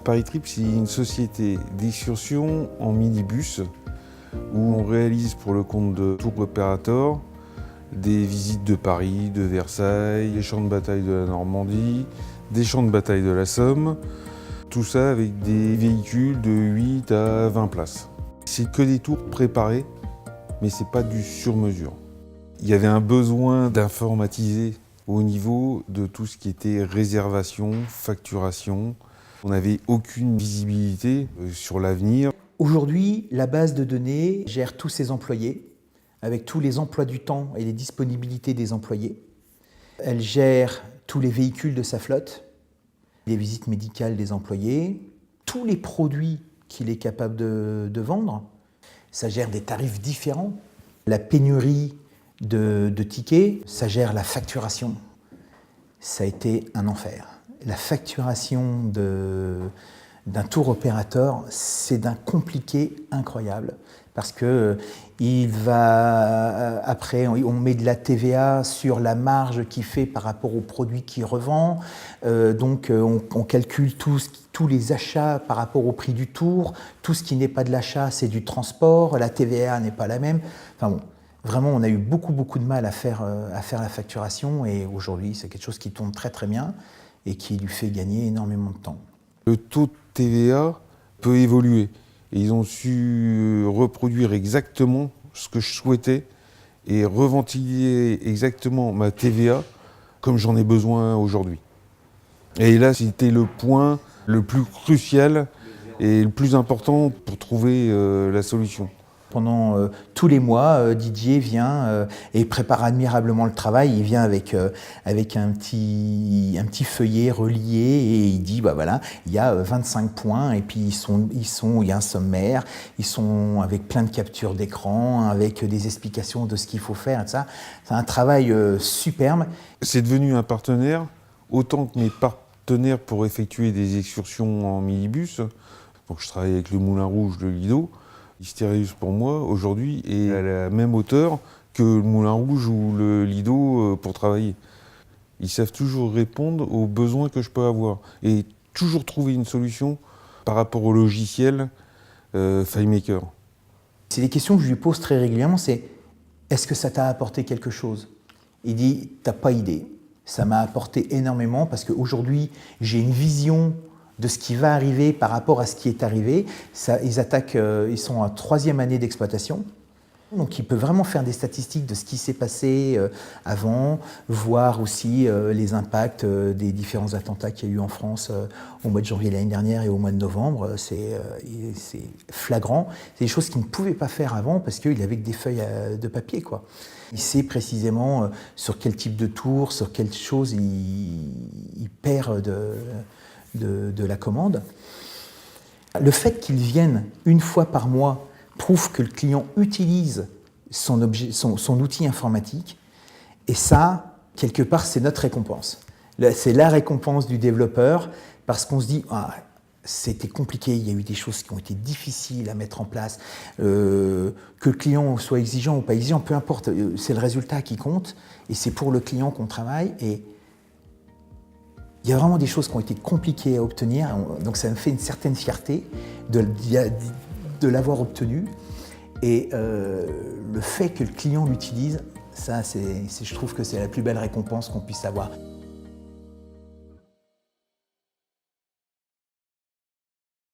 Paris Trip, c'est une société d'excursion en minibus où on réalise pour le compte de tour opérateur des visites de Paris, de Versailles, des champs de bataille de la Normandie, des champs de bataille de la Somme. Tout ça avec des véhicules de 8 à 20 places. C'est que des tours préparés, mais c'est pas du sur-mesure. Il y avait un besoin d'informatiser au niveau de tout ce qui était réservation, facturation. On n'avait aucune visibilité sur l'avenir. Aujourd'hui, la base de données gère tous ses employés, avec tous les emplois du temps et les disponibilités des employés. Elle gère tous les véhicules de sa flotte, les visites médicales des employés, tous les produits qu'il est capable de vendre. Ça gère des tarifs différents. La pénurie de tickets, ça gère la facturation. Ça a été un enfer. La facturation d'un tour opérateur, c'est d'un compliqué incroyable parce que après on met de la TVA sur la marge qu'il fait par rapport aux produits qu'il revend, donc on calcule tous les achats par rapport au prix du tour, tout ce qui n'est pas de l'achat c'est du transport, la TVA n'est pas la même. Enfin bon, vraiment on a eu beaucoup de mal à faire la facturation et aujourd'hui c'est quelque chose qui tourne très bien et qui lui fait gagner énormément de temps. Le taux de TVA peut évoluer. Et ils ont su reproduire exactement ce que je souhaitais et reventiler exactement ma TVA comme j'en ai besoin aujourd'hui. Et là, c'était le point le plus crucial et le plus important pour trouver la solution. Pendant tous les mois, Didier vient et prépare admirablement le travail. Il vient avec un petit feuillet relié et il dit bah voilà, il y a 25 points et puis il y a un sommaire, ils sont avec plein de captures d'écran, avec des explications de ce qu'il faut faire et ça. C'est un travail superbe. C'est devenu un partenaire autant que mes partenaires pour effectuer des excursions en minibus. Donc je travaille avec le Moulin Rouge, le Lido. Hystérius pour moi aujourd'hui est à la même hauteur que le Moulin Rouge ou le Lido pour travailler. Ils savent toujours répondre aux besoins que je peux avoir et toujours trouver une solution par rapport au logiciel FileMaker. C'est des questions que je lui pose très régulièrement, c'est est-ce que ça t'a apporté quelque chose? Il dit t'as pas idée. Ça m'a apporté énormément parce qu'aujourd'hui j'ai une vision de ce qui va arriver par rapport à ce qui est arrivé. Ils sont en 3e année d'exploitation. Donc il peut vraiment faire des statistiques de ce qui s'est passé avant, voir aussi les impacts des différents attentats qu'il y a eu en France au mois de janvier l'année dernière et au mois de novembre. C'est flagrant. C'est des choses qu'il ne pouvait pas faire avant parce qu'il avait que des feuilles de papier, quoi. Il sait précisément sur quel type de tour, sur quelle chose il perd de la commande. Le fait qu'ils viennent une fois par mois prouve que le client utilise son outil informatique et ça, quelque part, c'est notre récompense. C'est la récompense du développeur parce qu'on se dit ah, c'était compliqué, il y a eu des choses qui ont été difficiles à mettre en place, que le client soit exigeant ou pas exigeant, peu importe, c'est le résultat qui compte et c'est pour le client qu'on travaille. Et il y a vraiment des choses qui ont été compliquées à obtenir, donc ça me fait une certaine fierté de l'avoir obtenu. Et le fait que le client l'utilise, ça, je trouve que c'est la plus belle récompense qu'on puisse avoir.